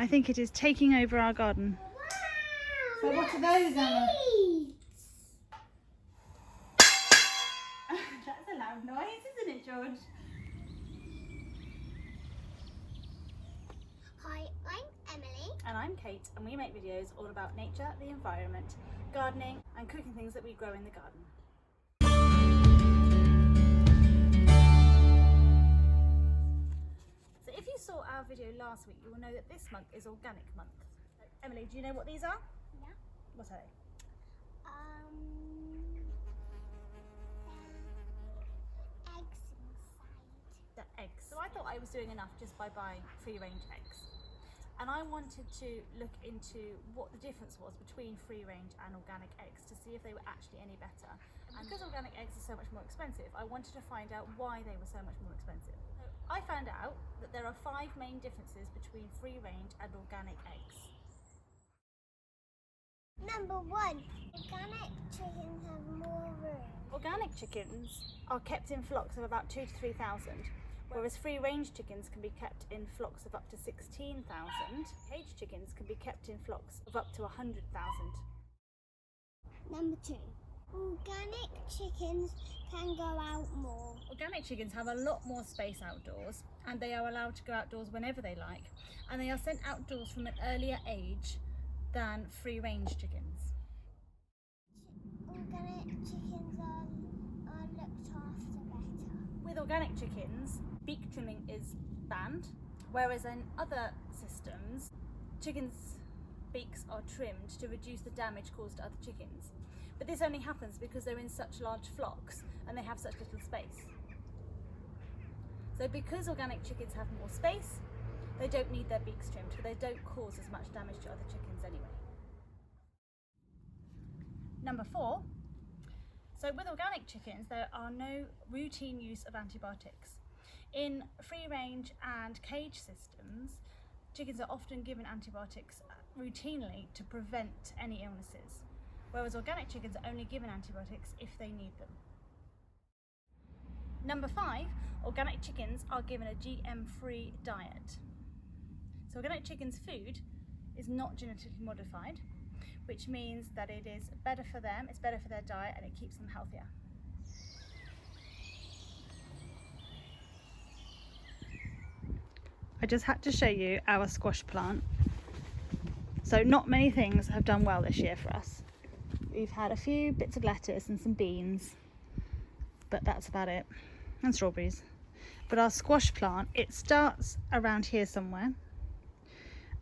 I think it is taking over our garden. Wow, So what are those, Emma? That's a loud noise, isn't it, George? Hi, I'm Emily. And I'm Kate, and we make videos all about nature, the environment, gardening and cooking things that we grow in the garden. So if you saw our video last week, you will know that this month is organic month. Emily, do you know what these are? Yeah. What are they? Eggs inside. They're eggs. So I thought I was doing enough just by buying free-range eggs. And I wanted to look into what the difference was between free-range and organic eggs to see if they were actually any better. And because organic eggs are so much more expensive, I wanted to find out why they were so much more expensive. So I found out that there are 5 main differences between free-range and organic eggs. Number 1, organic chickens have more room. Organic chickens are kept in flocks of about 2,000 to 3,000, whereas free-range chickens can be kept in flocks of up to 16,000. Caged chickens can be kept in flocks of up to 100,000. Number 2, organic chickens can go out more. Organic chickens have a lot more space outdoors, and they are allowed to go outdoors whenever they like, and they are sent outdoors from an earlier age than free-range chickens. Organic chickens are looked after better. With organic chickens, beak trimming is banned, whereas in other systems, chickens' beaks are trimmed to reduce the damage caused to other chickens. But this only happens because they're in such large flocks and they have such little space. So because organic chickens have more space, they don't need their beaks trimmed, but they don't cause as much damage to other chickens anyway. Number 4, so with organic chickens, there are no routine use of antibiotics. In free-range and cage systems, chickens are often given antibiotics routinely to prevent any illnesses, whereas organic chickens are only given antibiotics if they need them. Number 5, organic chickens are given a GM-free diet. So organic chickens' food is not genetically modified, which means that it is better for them, it's better for their diet, and it keeps them healthier. I just had to show you our squash plant. So not many things have done well this year for us. We've had a few bits of lettuce and some beans, but that's about it, and strawberries. But our squash plant, it starts around here somewhere,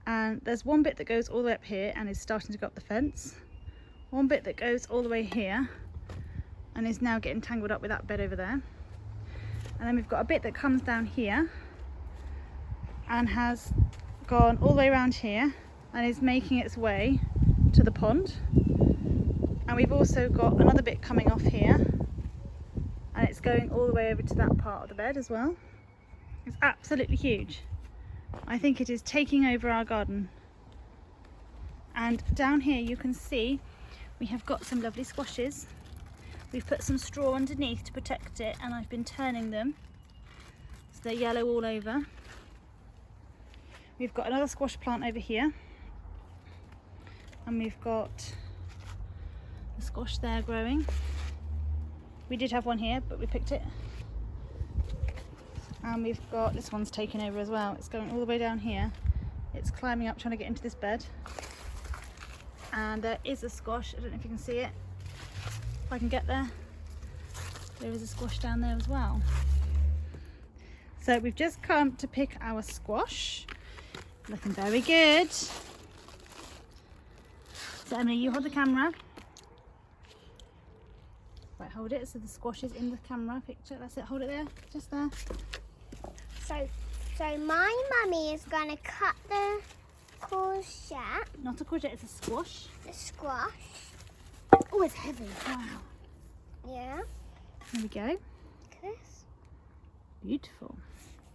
and there's one bit that goes all the way up here and is starting to go up the fence, one bit that goes all the way here and is now getting tangled up with that bed over there, and then we've got a bit that comes down here and has gone all the way around here and is making its way to the pond, and we've also got another bit coming off here and it's going all the way over to that part of the bed as well. It's absolutely huge. I think it is taking over our garden. And down here you can see we have got some lovely squashes. We've put some straw underneath to protect it, and I've been turning them so they're yellow all over. We've got another squash plant over here, and we've got a squash there growing. We did have one here, but we picked it. And we've got, this one's taken over as well. It's going all the way down here. It's climbing up, trying to get into this bed. And there is a squash. I don't know if you can see it. If I can get there. There is a squash down there as well. So we've just come to pick our squash. Looking very good. So Emily, you hold the camera. Right, hold it so the squash is in the camera picture. That's it, hold it there, just there. So my mummy is going to cut the courgette. Not a courgette, it's a squash. The squash. Oh, it's heavy. Wow. Yeah. There we go. This. Beautiful.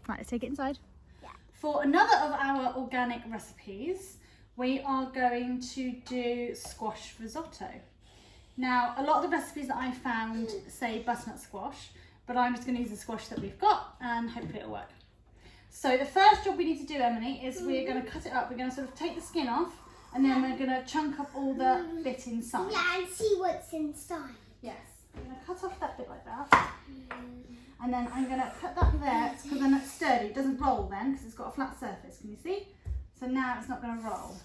Right, let's take it inside. Yeah. For another of our organic recipes, we are going to do squash risotto. Now, a lot of the recipes that I found say butternut squash, but I'm just going to use the squash that we've got and hopefully it'll work. So the first job we need to do, Emily, is we're going to cut it up. We're going to sort of take the skin off, and then we're going to chunk up all the bit inside. Yeah, and see what's inside. Yes. I'm going to cut off that bit like that. And then I'm going to put that there, because then it's sturdy. It doesn't roll then, because it's got a flat surface. Can you see? So now it's not going to roll.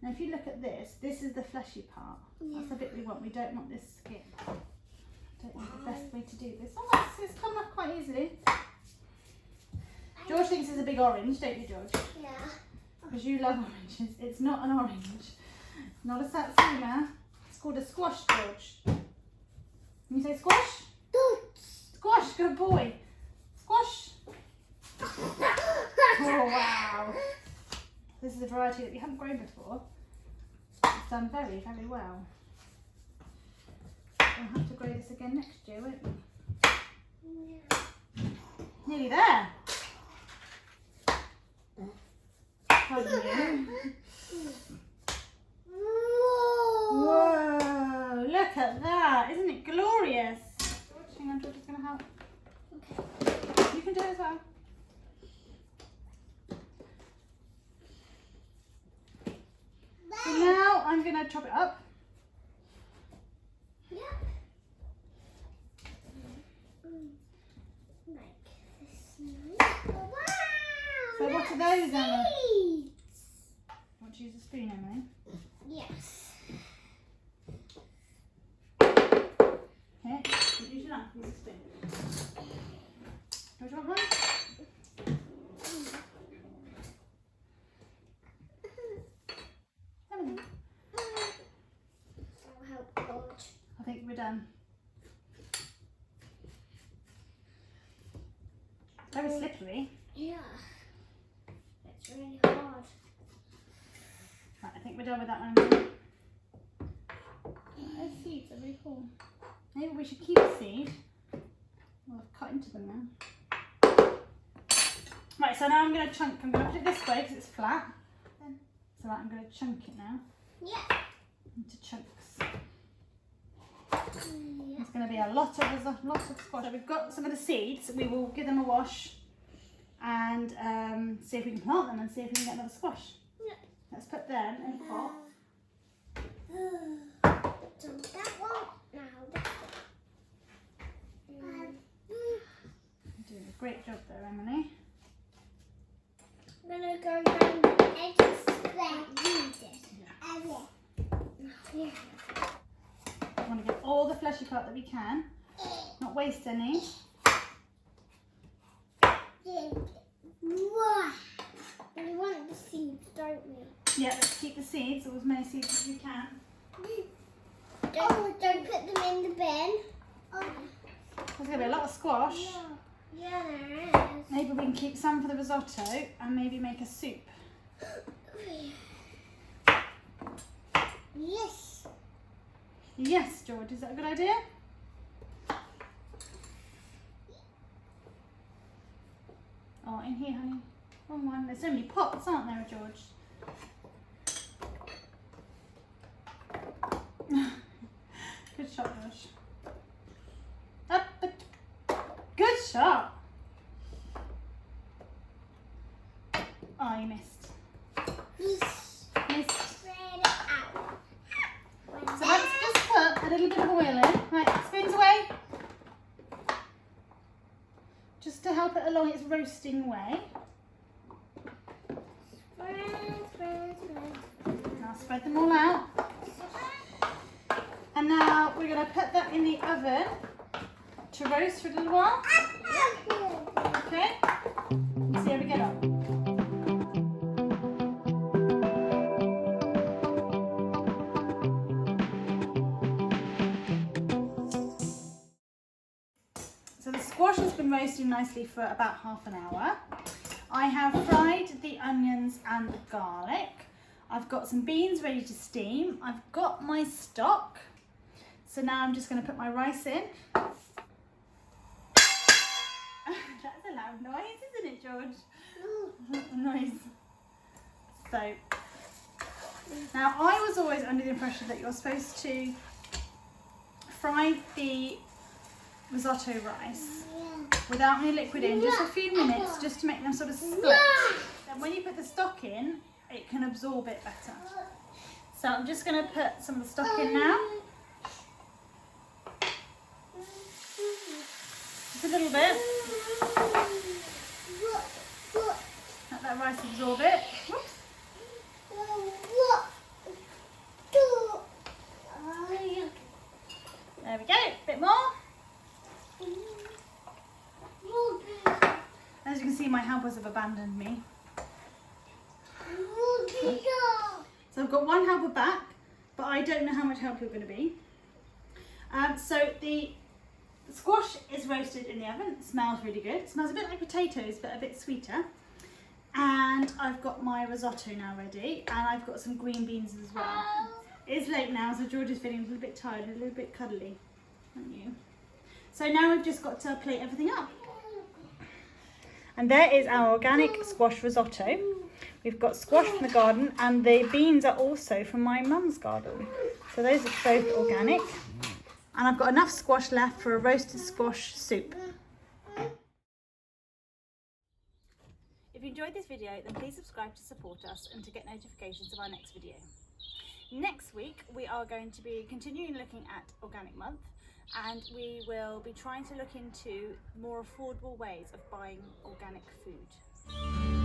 Now if you look at this, this is the fleshy part. That's the bit we want. We don't want this skin. I don't know the best way to do this. Oh, it's coming up quite easily. George thinks it's a big orange, don't you, George? Yeah. Because you love oranges. It's not an orange. It's not a satsuma. It's called a squash, George. Can you say squash? Squash, good boy. Squash. Oh, wow. This is a variety that we haven't grown before. It's done very, very well. We'll have to grow this again next year, won't we? Yeah. Nearly there. Pardon you. Whoa, look at that. Isn't it glorious? Hang on, George is going to help. Okay. You can do it as well. So now I'm going to chop it up. Yeah. Like this. Wow! So what are those, Emma? Seeds. Want to use a spoon, Emily? Yes. Here, use your knife, use a spoon. Do you want one? Emily, I'll help George. I think we're done. Very slippery. Yeah. It's really hard. Right, I think we're done with that one. Those seeds are really cool. Maybe we should keep a seed. Well, I've cut into them now. Right, so now I'm going to put it this way because it's flat. So right, I'm going to chunk it now Yeah. into chunks. There's going to be a lot of squash. So we've got some of the seeds. We will give them a wash and see if we can plant them and see if we can get another squash. Yeah. Let's put them in the pot. So that one now. You're doing a great job there, Emily. I'm gonna go down the edges there. Use it. Yeah. We want to get all the fleshy part that we can, not waste any. Wow. We want the seeds, don't we? Yeah, let's keep the seeds, or as many seeds as we can. Don't put them in the bin. There's going to be a lot of squash. Yeah, there is. Maybe we can keep some for the risotto and maybe make a soup. Yes. Yes, George, is that a good idea? Oh, in here, honey. Wrong one. There's so many pots, aren't there, George? Good shot, Josh. Up, good shot. Oh, you missed. Missed. Spread it out. So let's just put a little bit of oil in. Right, spoons away. Just to help it along its roasting way. Spread. Now spread them all out. And now we're going to put that in the oven to roast for a little while. Okay? See how we get on. So the squash has been roasting nicely for about half an hour. I have fried the onions and the garlic. I've got some beans ready to steam. I've got my stock. So now I'm just going to put my rice in. That's a loud noise, isn't it, George? Noise. So now I was always under the impression that you're supposed to fry the risotto rice without any liquid in, just a few minutes, just to make them sort of split. Then when you put the stock in, it can absorb it better. So I'm just going to put some of the stock in now. Just a little bit. Let that rice absorb it. Whoops. There we go, a bit more. As you can see, my helpers have abandoned me. So I've got one helper back, but I don't know how much help you're going to be. So the squash is roasted in the oven. It smells really good. It smells a bit like potatoes, but a bit sweeter. And I've got my risotto now ready, and I've got some green beans as well. It's late now, so George is feeling a little bit tired, a little bit cuddly, aren't you? So now we've just got to plate everything up. And there is our organic squash risotto. We've got squash from the garden, and the beans are also from my mum's garden. So those are both organic. And I've got enough squash left for a roasted squash soup. If you enjoyed this video, then please subscribe to support us and to get notifications of our next video. Next week, we are going to be continuing looking at Organic Month, and we will be trying to look into more affordable ways of buying organic food.